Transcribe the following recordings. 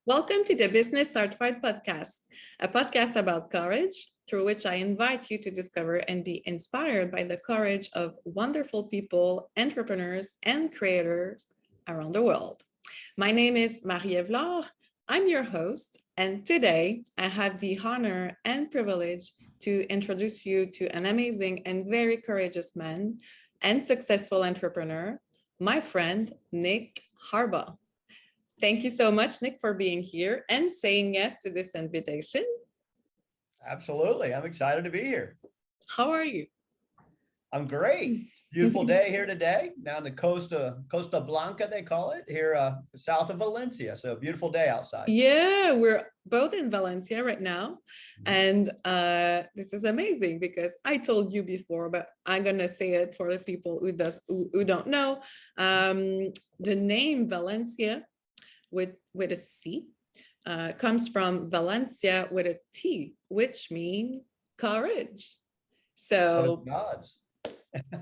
Welcome to the Business Heartwide podcast, a podcast about courage, through which I invite you to discover and be inspired by the courage of wonderful people, entrepreneurs, and creators around the world. My name is Marie-Ève. I'm your host, and today I have the honor and privilege to introduce you to an amazing and very courageous man and successful entrepreneur, my friend, Nick Harbaugh. Thank you so much, Nick, for being here and saying yes to this invitation. Absolutely. I'm excited to be here. How are you? I'm great. Beautiful day here today. Down the Costa Blanca, they call it, here south of Valencia. So beautiful day outside. Yeah, we're both in Valencia right now. And this is amazing because I told you before, but I'm going to say it for the people who don't know. The name Valencia with a C comes from Valencia with a T, which means courage. So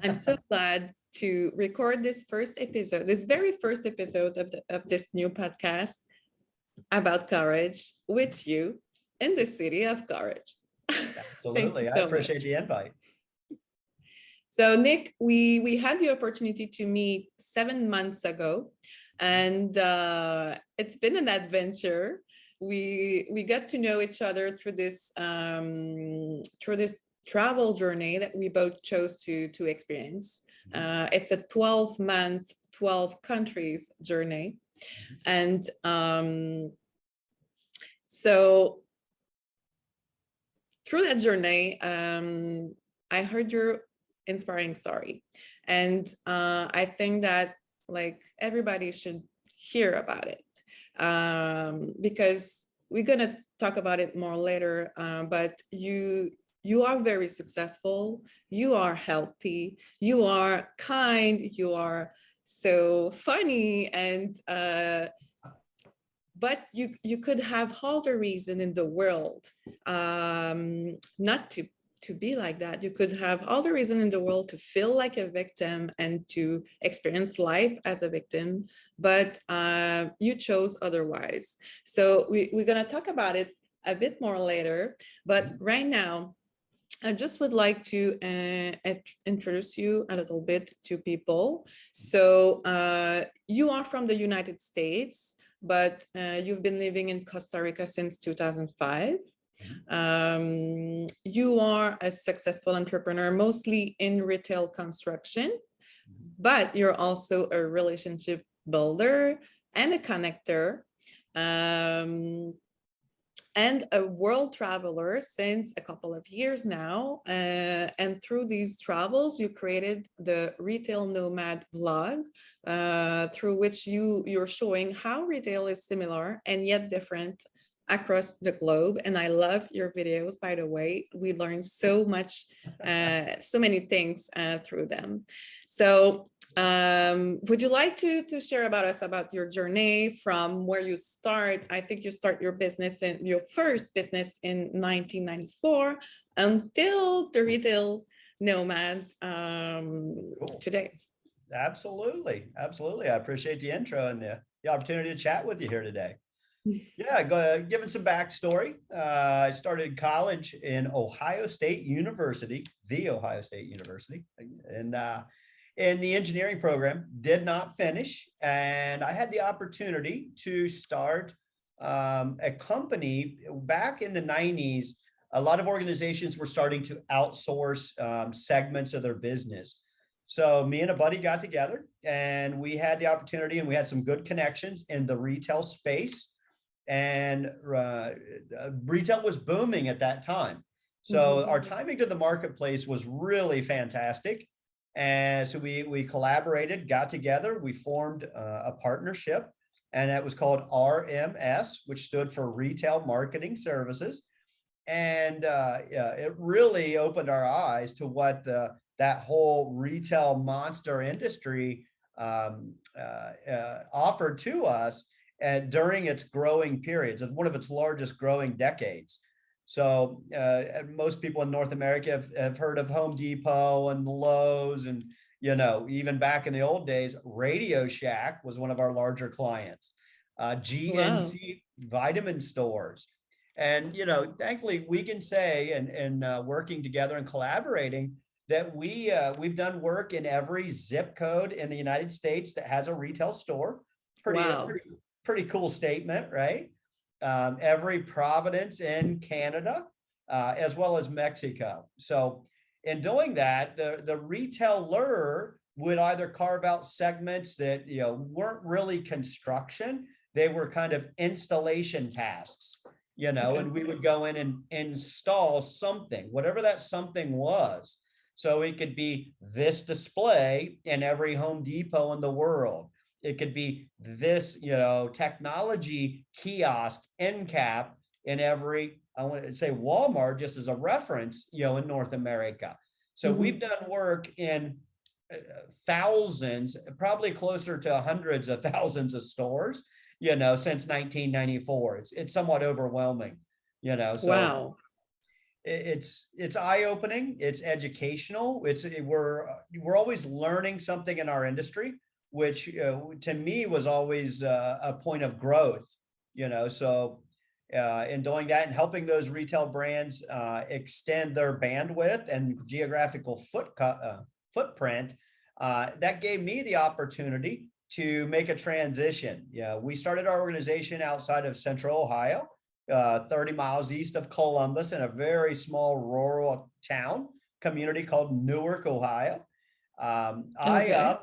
I'm so glad to record this very first episode of this new podcast about courage with you in the city of courage. Absolutely. I appreciate the invite. So Nick, we had the opportunity to meet 7 months ago. And it's been an adventure. We got to know each other through this travel journey that we both chose to experience. It's a 12-month, 12 countries journey. And so through that journey, I heard your inspiring story. And I think that everybody should hear about it because we're going to talk about it more later. But you are very successful. You are healthy. You are kind. You are so funny. And but you could have all the reason in the world not to be like that. You could have all the reason in the world to feel like a victim and to experience life as a victim, but you chose otherwise. So we're going to talk about it a bit more later. But right now, I just would like to introduce you a little bit to people. So you are from the United States, but you've been living in Costa Rica since 2005. You are a successful entrepreneur, mostly in retail construction, but you're also a relationship builder and a connector, and a world traveler since a couple of years now. And through these travels, you created the Retail Nomad vlog, through which you're showing how retail is similar and yet different across the globe. And I love your videos, by the way. We learned so much, so many things through them. So would you like to share about your journey from where you start? I think you start your first business in 1994 until the Retail Nomad today. Absolutely. I appreciate the intro and the opportunity to chat with you here today. Yeah, giving some backstory. I started college in Ohio State University, the Ohio State University, and in the engineering program, did not finish. And I had the opportunity to start a company back in the 90s. A lot of organizations were starting to outsource segments of their business. So me and a buddy got together and we had the opportunity, and we had some good connections in the retail space. And retail was booming at that time. So our timing to the marketplace was really fantastic. And so we collaborated, got together, we formed a partnership, and that was called RMS, which stood for Retail Marketing Services. And it really opened our eyes to what that whole retail monster industry offered to us during its growing periods. It's one of its largest growing decades. So most people in North America have heard of Home Depot and Lowe's, and even back in the old days, Radio Shack was one of our larger clients. GNC vitamin stores. And, you know, thankfully we can say, and working together and collaborating, that we've done work in every zip code in the United States that has a retail store. Wow. Pretty cool statement, right? Every province in Canada, as well as Mexico. So in doing that, the retailer would either carve out segments that, you know, weren't really construction. They were kind of installation tasks, you know, Okay. and we would go in and install something, whatever that something was. So it could be this display in every Home Depot in the world. It could be this, you know, technology kiosk end cap in every, I want to say Walmart, just as a reference, you know, in North America. So we've done work in thousands, probably closer to hundreds of thousands of stores, you know, since 1994. It's somewhat overwhelming, you know. So Wow. it's eye-opening, it's educational, we're always learning something in our industry, which to me was always a point of growth, you know. So in doing that and helping those retail brands extend their bandwidth and geographical footprint, that gave me the opportunity to make a transition. Yeah, we started our organization outside of Central Ohio, 30 miles east of Columbus, in a very small rural town community called Newark, Ohio. Okay.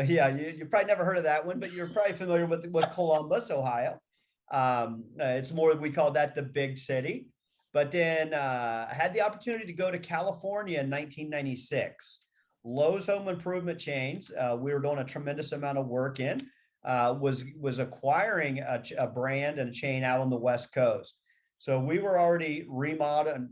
Yeah, you probably never heard of that one, but you're probably familiar with Columbus, Ohio. It's more, we call that the big city. But then I had the opportunity to go to California in 1996. Lowe's Home Improvement chains, we were doing a tremendous amount of work in, was acquiring a brand and a chain out on the West Coast. So we were already remodeling,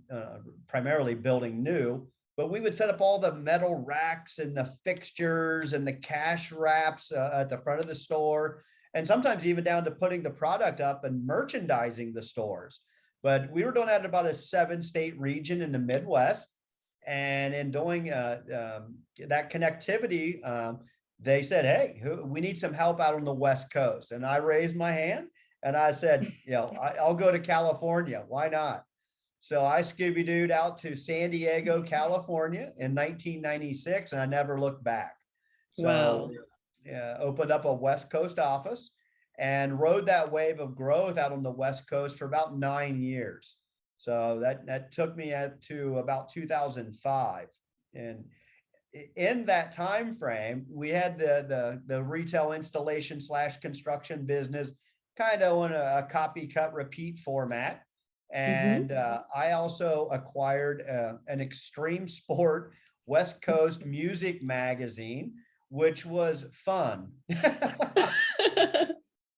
primarily building new, but we would set up all the metal racks and the fixtures and the cash wraps at the front of the store, and sometimes even down to putting the product up and merchandising the stores. But we were doing that in about a 7-state region in the Midwest. And in doing that connectivity, they said, hey, we need some help out on the West Coast. And I raised my hand and I said, you know, I'll go to California. Why not? So I Scooby-Dooed out to San Diego, California in 1996, and I never looked back. So Wow. opened up a West Coast office and rode that wave of growth out on the West Coast for about 9 years. So that took me to about 2005. And in that time frame, we had the retail installation / construction business kind of on a copy cut repeat format. And I also acquired an extreme sport West Coast music magazine, which was fun.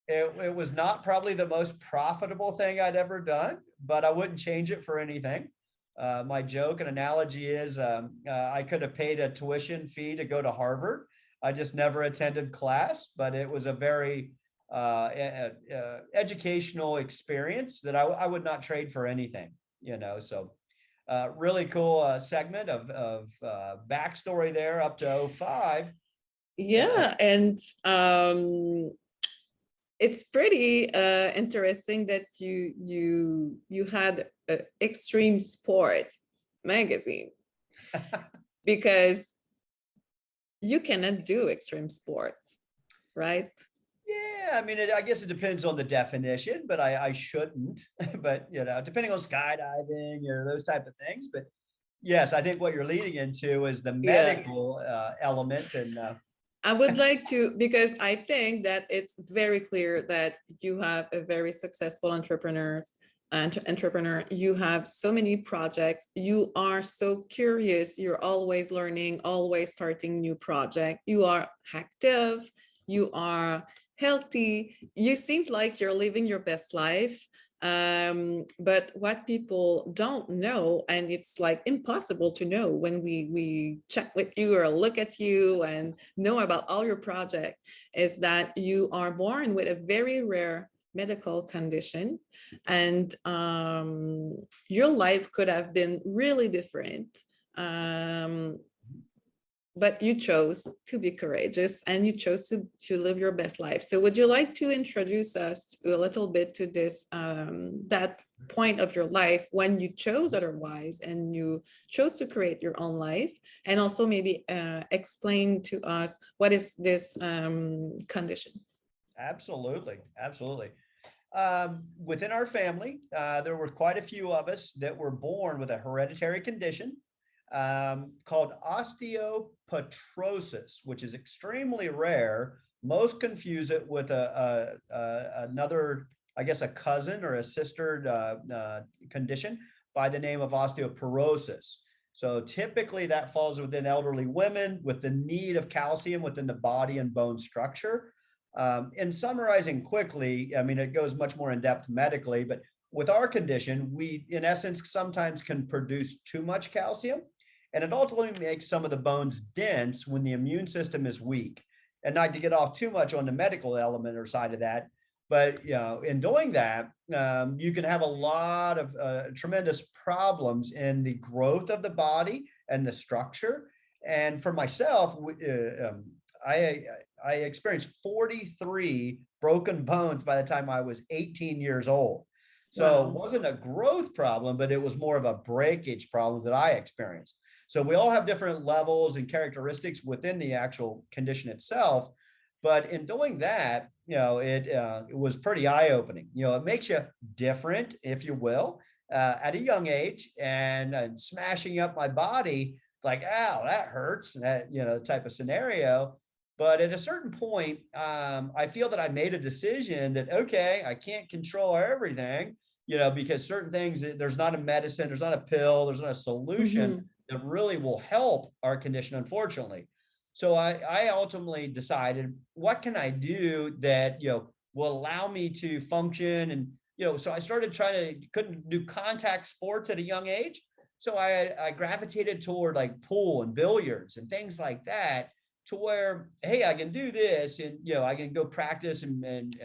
It was not probably the most profitable thing I'd ever done, but I wouldn't change it for anything. My joke and analogy is I could have paid a tuition fee to go to Harvard. I just never attended class, but it was a very educational experience that I would not trade for anything, you know. So really cool segment of backstory there up to 05. Yeah, and it's pretty interesting that you had an extreme sport magazine, because you cannot do extreme sports, right? Yeah, I mean, I guess it depends on the definition, but I shouldn't. But, you know, depending on skydiving, you know, those type of things. But yes, I think what you're leading into is the Yeah. medical element. And I would like to, because I think that it's very clear that you have a very successful entrepreneur. You have so many projects. You are so curious. You're always learning, always starting new projects. You are active. You are healthy. You seem like you're living your best life. But what people don't know, and it's like impossible to know when we check with you or look at you and know about all your projects, is that you are born with a very rare medical condition, and your life could have been really different. but you chose to be courageous and you chose to live your best life. So would you like to introduce us a little bit to this, that point of your life when you chose otherwise and you chose to create your own life, and also maybe explain to us what is this condition? Absolutely. Absolutely. Within our family, there were quite a few of us that were born with a hereditary condition called osteopetrosis, which is extremely rare. Most confuse it with another, I guess, a cousin or a sister condition by the name of osteoporosis. So typically that falls within elderly women with the need of calcium within the body and bone structure. In summarizing quickly, I mean, it goes much more in depth medically, but with our condition, we, in essence, sometimes can produce too much calcium, and it ultimately makes some of the bones dense when the immune system is weak. And not to get off too much on the medical element or side of that, but in doing that, you can have a lot of tremendous problems in the growth of the body and the structure. And for myself, I experienced 43 broken bones by the time I was 18 years old. So it wasn't a growth problem, but it was more of a breakage problem that I experienced. So we all have different levels and characteristics within the actual condition itself. But in doing that, it was pretty eye-opening. It makes you different, if you will, at a young age, and smashing up my body, like, ow, that hurts, that, type of scenario. But at a certain point, I feel that I made a decision that, okay, I can't control everything, because certain things, there's not a medicine, there's not a pill, there's not a solution that really will help our condition, unfortunately. So I ultimately decided, what can I do that, will allow me to function? And, so I started couldn't do contact sports at a young age. So I gravitated toward like pool and billiards and things like that, to where, hey, I can do this, and I can go practice and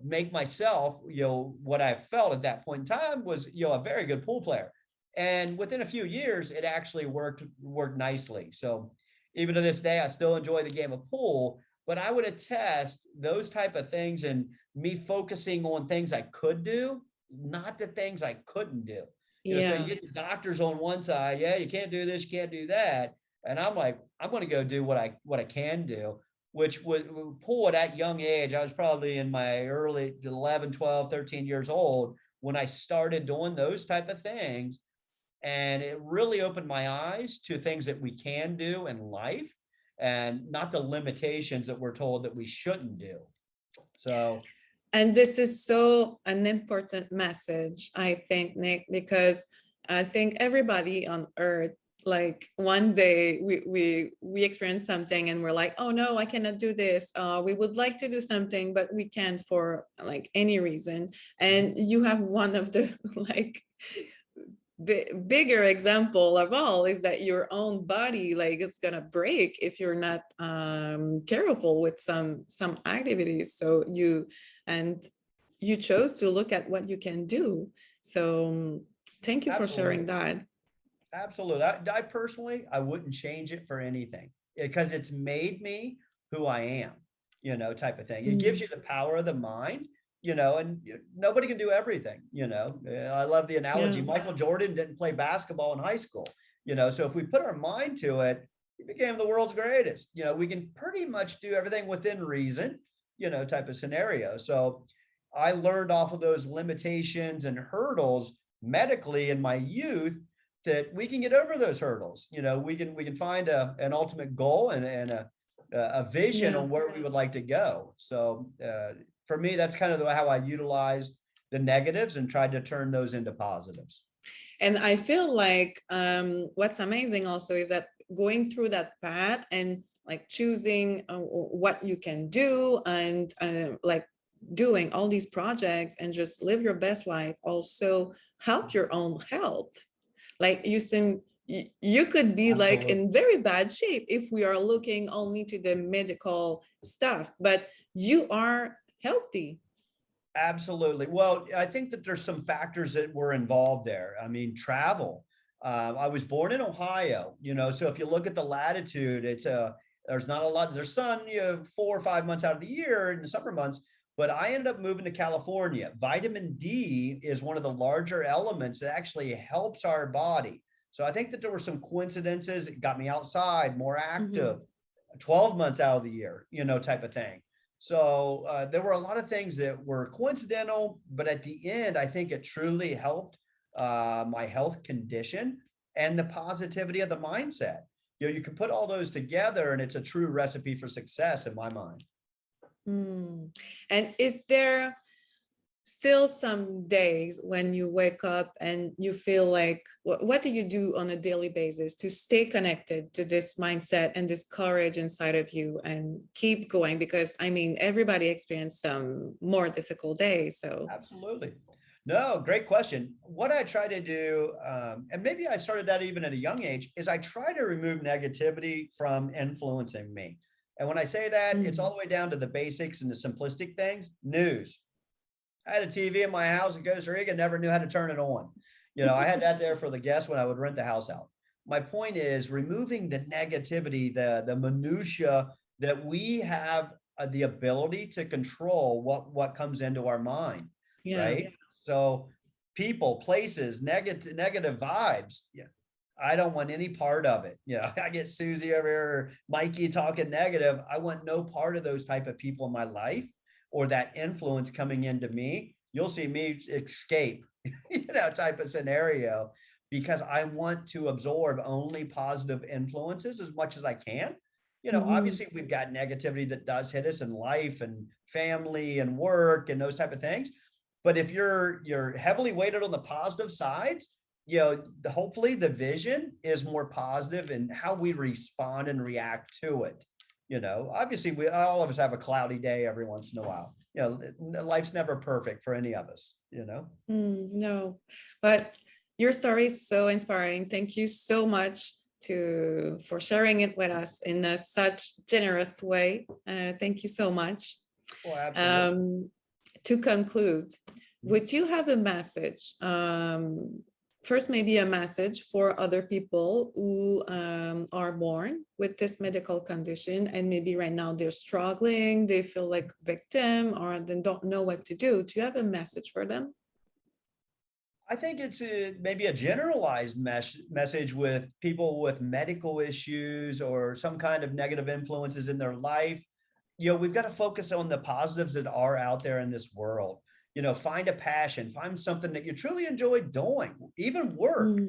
make myself, what I felt at that point in time was, a very good pool player. And within a few years, it actually worked nicely. So even to this day, I still enjoy the game of pool, but I would attest those type of things and me focusing on things I could do, not the things I couldn't do. So you get the doctors on one side, yeah, you can't do this, you can't do that. And I'm like, I'm going to go do what I can do, which would pool at that young age. I was probably in my early 11, 12, 13 years old when I started doing those type of things. And it really opened my eyes to things that we can do in life and not the limitations that we're told that we shouldn't do. So. And this is so an important message, I think, Nick, because I think everybody on earth, like one day we experience something and we're like, oh no, I cannot do this. We would like to do something, but we can't for like any reason. And you have one of the like bigger example of all is that your own body like is gonna break if you're not careful with some activities. So you chose to look at what you can do. So thank you for sharing that. Absolutely. I personally, I wouldn't change it for anything, because it's made me who I am, type of thing. It gives you the power of the mind, and nobody can do everything. I love the analogy. Michael Jordan didn't play basketball in high school, so if we put our mind to it, he became the world's greatest. We can pretty much do everything within reason, type of scenario. So I learned off of those limitations and hurdles medically in my youth, that we can get over those hurdles. We can find an ultimate goal and a vision on where we would like to go. So for me, that's kind of how I utilized the negatives and tried to turn those into positives. And I feel like what's amazing also is that going through that path and like choosing what you can do and like doing all these projects and just live your best life also help your own health. Like you could be like in very bad shape if we are looking only to the medical stuff, but you are healthy. Absolutely. Well, I think that there's some factors that were involved there. I mean, travel. I was born in Ohio, so if you look at the latitude, there's not a lot, there's sun, 4 or 5 months out of the year in the summer months, but I ended up moving to California. Vitamin D is one of the larger elements that actually helps our body. So I think that there were some coincidences. It got me outside, more active, 12 months out of the year, type of thing. So there were a lot of things that were coincidental, but at the end, I think it truly helped my health condition and the positivity of the mindset. You can put all those together and it's a true recipe for success in my mind. And is there still some days when you wake up and you feel like, what do you do on a daily basis to stay connected to this mindset and this courage inside of you and keep going? Because I mean, everybody experienced some more difficult days. So absolutely. No, great question. What I try to do, and maybe I started that even at a young age, is I try to remove negativity from influencing me. And when I say that, it's all the way down to the basics and the simplistic things. News. I had a TV in my house in Costa Rica, never knew how to turn it on. I had that there for the guests when I would rent the house out. My point is removing the negativity, the minutia that we have the ability to control what comes into our mind, right? So people, places, negative vibes. Yeah. I don't want any part of it. I get Susie over here, Mikey talking negative. I want no part of those type of people in my life or that influence coming into me. You'll see me escape, type of scenario, because I want to absorb only positive influences as much as I can. Obviously we've got negativity that does hit us in life and family and work and those type of things. But if you're heavily weighted on the positive sides, hopefully the vision is more positive in how we respond and react to it. Obviously all of us have a cloudy day every once in a while. Life's never perfect for any of us, No, but your story is so inspiring. Thank you so much for sharing it with us in such generous way. Thank you so much. Oh, absolutely. To conclude, would you have a message? First, maybe a message for other people who are born with this medical condition and maybe right now they're struggling, they feel like victim or they don't know what to do. Do you have a message for them? I think it's maybe a generalized message with people with medical issues or some kind of negative influences in their life. We've got to focus on the positives that are out there in this world. Find a passion, find something that you truly enjoy doing, even work.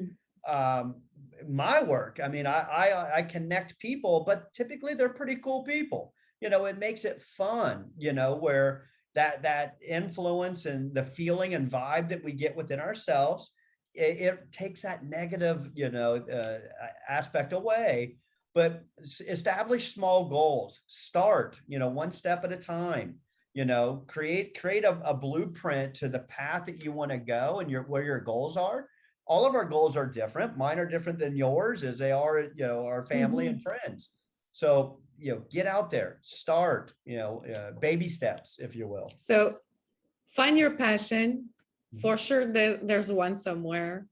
My work, I mean, I connect people, but typically they're pretty cool people. It makes it fun, where that influence and the feeling and vibe that we get within ourselves, it takes that negative, aspect away. But establish small goals, start, one step at a time, create a blueprint to the path that you want to go and where your goals are. All of our goals are different. Mine are different than yours as they are, our family and friends. So, get out there, start, baby steps, if you will. So find your passion. For sure, there's one somewhere.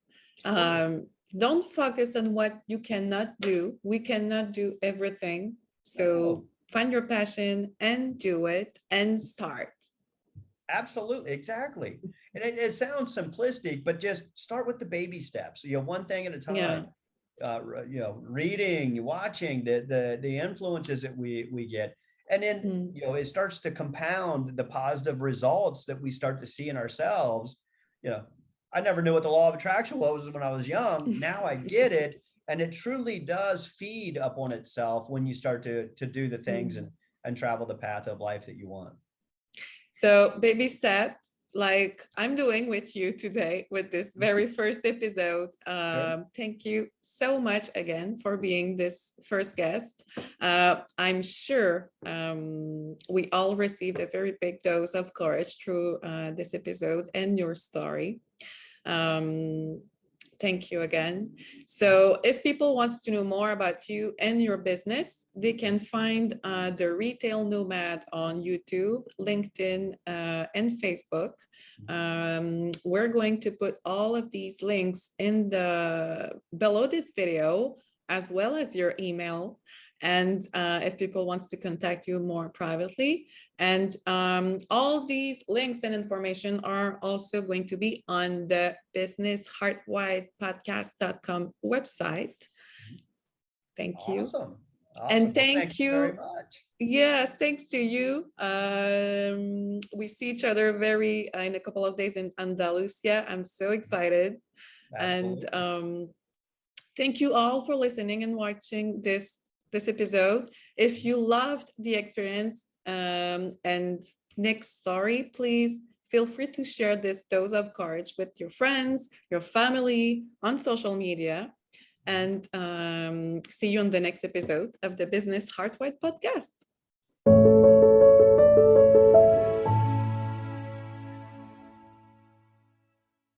Don't focus on what you cannot do. We cannot do everything. So find your passion and do it and start. Absolutely. Exactly. And it sounds simplistic, but just start with the baby steps, one thing at a time. Reading, watching the influences that we get. And then, it starts to compound the positive results that we start to see in ourselves. I never knew what the law of attraction was when I was young. Now I get it. And it truly does feed up on itself when you start to do the things and travel the path of life that you want. So baby steps, like I'm doing with you today with this very first episode. Thank you so much again for being this first guest. I'm sure we all received a very big dose of courage through this episode and your story. Thank you again. So if people wants to know more about you and your business, they can find the Retail Nomad on YouTube, LinkedIn, and Facebook. We're going to put all of these links in below this video, as well as your email. And if people wants to contact you more privately, and all these links and information are also going to be on the Business Heartwide podcast.com website. Thank you. Awesome. And Well, thank you very you. much. Yes, thanks to you. We see each other in a couple of days in Andalusia. I'm so excited. Absolutely. And thank you all for listening and watching this episode. If you loved the experience and Nick's story, please feel free to share this dose of courage with your friends, your family, on social media. And see you on the next episode of the Business Heartwide podcast.